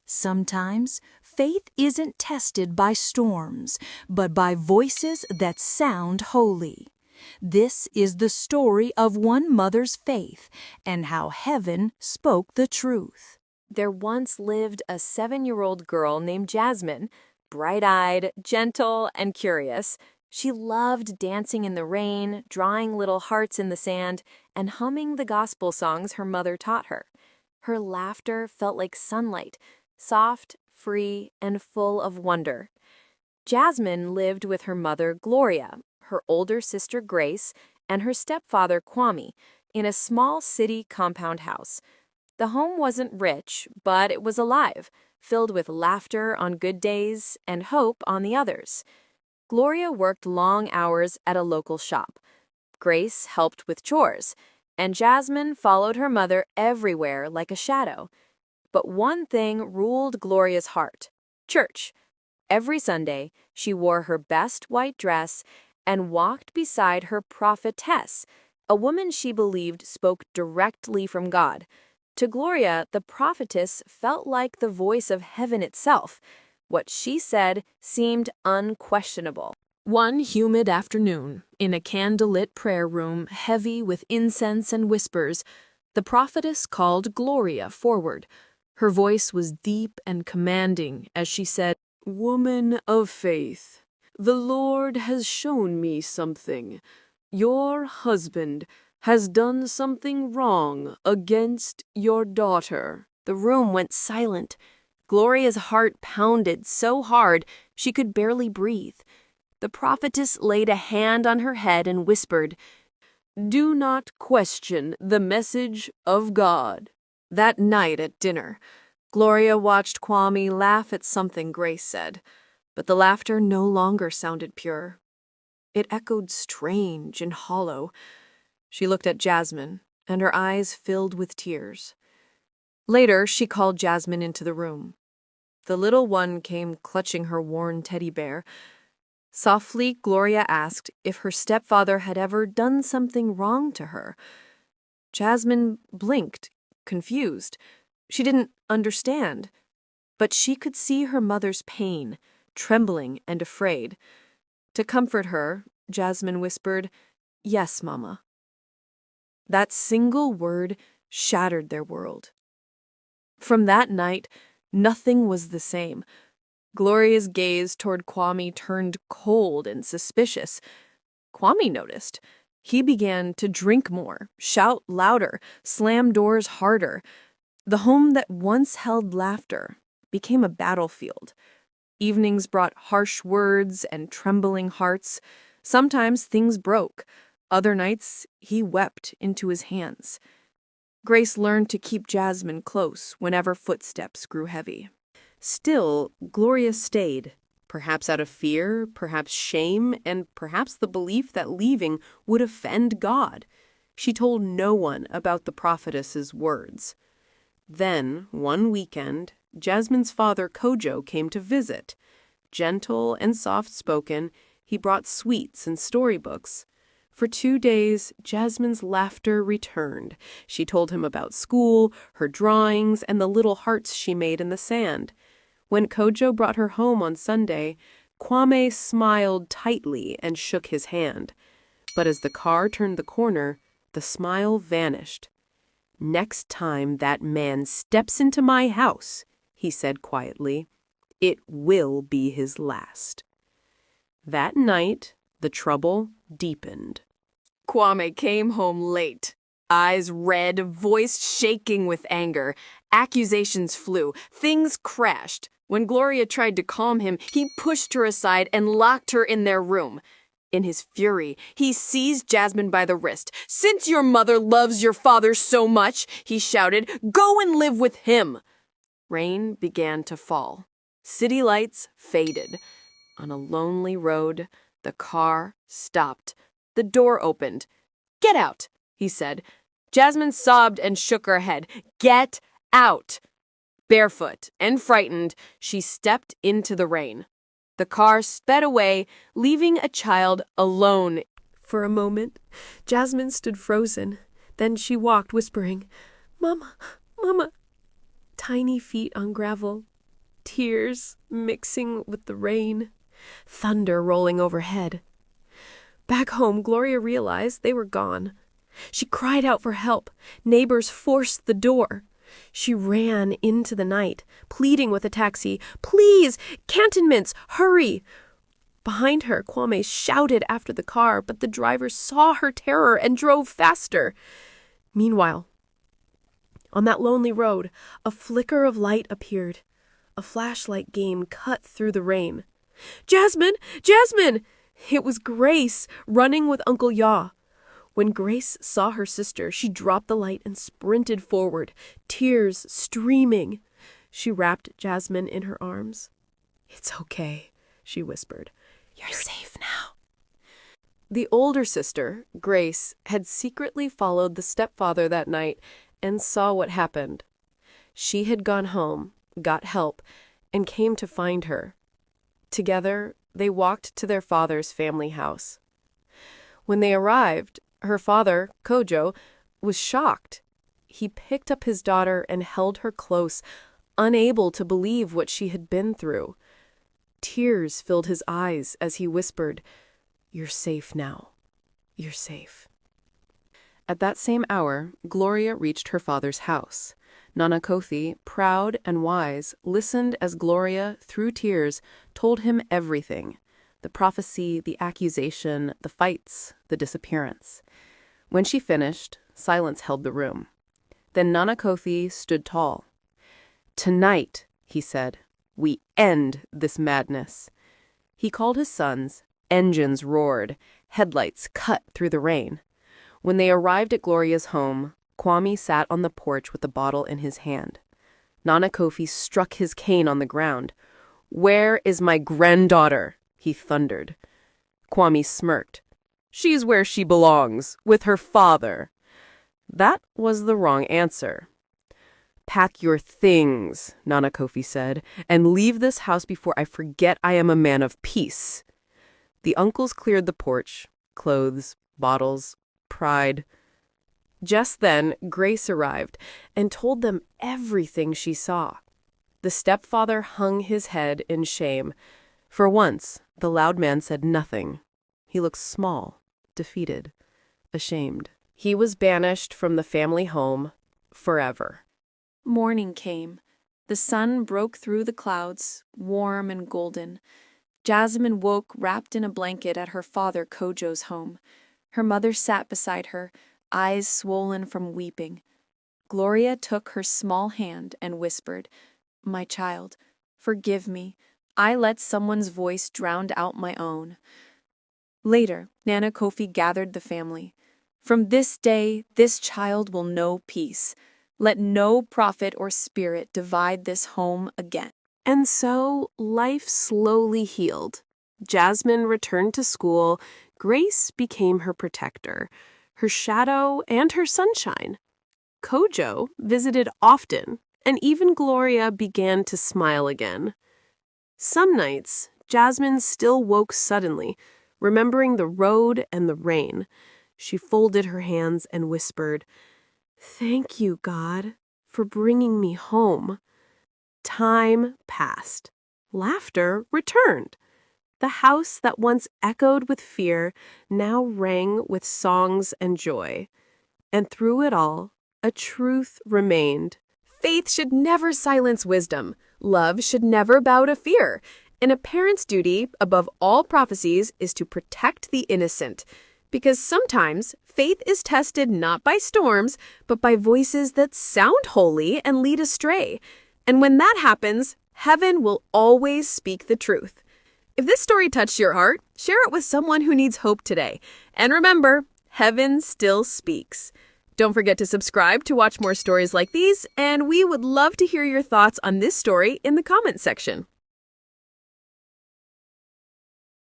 Sometimes faith isn't tested by storms, but by voices that sound holy. This is the story of one mother's faith and how heaven spoke the truth. There once lived a 7-year-old girl named Jasmine, bright-eyed, gentle, and curious. She loved dancing in the rain, drawing little hearts in the sand, and humming the gospel songs her mother taught her. Her laughter felt like sunlight, soft, free, and full of wonder. Jasmine lived with her mother, Gloria, her older sister, Grace, and her stepfather, Kwame, in a small city compound house. The home wasn't rich, but it was alive, filled with laughter on good days and hope on the others. Gloria worked long hours at a local shop. Grace helped with chores, and Jasmine followed her mother everywhere like a shadow. But one thing ruled Gloria's heart: church. Every Sunday, she wore her best white dress and walked beside her prophetess, a woman she believed spoke directly from God. To Gloria, the prophetess felt like the voice of heaven itself. What she said seemed unquestionable. One humid afternoon, in a candlelit prayer room heavy with incense and whispers, the prophetess called Gloria forward. Her voice was deep and commanding as she said, "Woman of faith, the Lord has shown me something. Your husband has done something wrong against your daughter." The room went silent. Gloria's heart pounded so hard she could barely breathe. The prophetess laid a hand on her head and whispered, "Do not question the message of God." That night at dinner, Gloria watched Kwame laugh at something Grace said, but the laughter no longer sounded pure. It echoed strange and hollow. She looked at Jasmine, and her eyes filled with tears. Later, she called Jasmine into the room. The little one came clutching her worn teddy bear. Softly, Gloria asked if her stepfather had ever done something wrong to her. Jasmine blinked, confused. She didn't understand, but she could see her mother's pain, trembling and afraid. To comfort her, Jasmine whispered, "Yes, Mama." That single word shattered their world. From that night, nothing was the same. Gloria's gaze toward Kwame turned cold and suspicious. Kwame noticed. He began to drink more, shout louder, slam doors harder. The home that once held laughter became a battlefield. Evenings brought harsh words and trembling hearts. Sometimes things broke. Other nights, he wept into his hands. Grace learned to keep Jasmine close whenever footsteps grew heavy. Still, Gloria stayed, perhaps out of fear, perhaps shame, and perhaps the belief that leaving would offend God. She told no one about the prophetess's words. Then, one weekend, Jasmine's father, Kojo, came to visit. Gentle and soft-spoken, he brought sweets and storybooks. For 2 days, Jasmine's laughter returned. She told him about school, her drawings, and the little hearts she made in the sand. When Kojo brought her home on Sunday, Kwame smiled tightly and shook his hand. But as the car turned the corner, the smile vanished. "Next time that man steps into my house," he said quietly, "it will be his last." That night, the trouble deepened. Kwame came home late, eyes red, voice shaking with anger. Accusations flew, things crashed. When Gloria tried to calm him, he pushed her aside and locked her in their room. In his fury, he seized Jasmine by the wrist. "Since your mother loves your father so much," he shouted, "go and live with him." Rain began to fall. City lights faded. On a lonely road, the car stopped. The door opened. "Get out," he said. Jasmine sobbed and shook her head. "Get out." Barefoot and frightened, she stepped into the rain. The car sped away, leaving a child alone. For a moment, Jasmine stood frozen. Then she walked, whispering, "Mama, Mama." Tiny feet on gravel, tears mixing with the rain, thunder rolling overhead. Back home, Gloria realized they were gone. She cried out for help. Neighbors forced the door. She ran into the night, pleading with a taxi, "Please, cantonments, hurry!" Behind her, Kwame shouted after the car, but the driver saw her terror and drove faster. Meanwhile, on that lonely road, a flicker of light appeared. A flashlight gleam cut through the rain. "Jasmine! Jasmine!" It was Grace, running with Uncle Yaw. When Grace saw her sister, she dropped the light and sprinted forward, tears streaming. She wrapped Jasmine in her arms. "It's okay," she whispered. You're safe now." The older sister, Grace, had secretly followed the stepfather that night and saw what happened. She had gone home, got help, and came to find her. Together, they walked to their father's family house. When they arrived, her father, Kojo, was shocked. He picked up his daughter and held her close, unable to believe what she had been through. Tears filled his eyes as he whispered, "You're safe now. You're safe." At that same hour, Gloria reached her father's house. Nana Kothi, proud and wise, listened as Gloria, through tears, told him everything: the prophecy, the accusation, the fights, the disappearance. When she finished, silence held the room. Then Nana Kothi stood tall. "Tonight," he said, "we end this madness." He called his sons. Engines roared. Headlights cut through the rain. When they arrived at Gloria's home, Kwame sat on the porch with a bottle in his hand. Nana Kofi struck his cane on the ground. "Where is my granddaughter?" he thundered. Kwame smirked. "She's where she belongs, with her father." That was the wrong answer. "Pack your things," Nana Kofi said, "and leave this house before I forget I am a man of peace." The uncles cleared the porch, clothes, bottles, pride. Just then, Grace arrived and told them everything she saw. The stepfather hung his head in shame. For once, the loud man said nothing. He looked small, defeated, ashamed. He was banished from the family home forever. Morning came. The sun broke through the clouds, warm and golden. Jasmine woke wrapped in a blanket at her father Kojo's home. Her mother sat beside her, eyes swollen from weeping. Gloria took her small hand and whispered, "My child, forgive me. I let someone's voice drown out my own." Later, Nana Kofi gathered the family. "From this day, this child will know peace. Let no prophet or spirit divide this home again." And so life slowly healed. Jasmine returned to school. Grace became her protector, her shadow and her sunshine. Kojo visited often, and even Gloria began to smile again. Some nights, Jasmine still woke suddenly, remembering the road and the rain. She folded her hands and whispered, "Thank you, God, for bringing me home." Time passed. Laughter returned. The house that once echoed with fear now rang with songs and joy. And through it all, a truth remained. Faith should never silence wisdom. Love should never bow to fear. And a parent's duty, above all prophecies, is to protect the innocent. Because sometimes faith is tested not by storms, but by voices that sound holy and lead astray. And when that happens, heaven will always speak the truth. If this story touched your heart, share it with someone who needs hope today. And remember, heaven still speaks. Don't forget to subscribe to watch more stories like these, and we would love to hear your thoughts on this story in the comments section.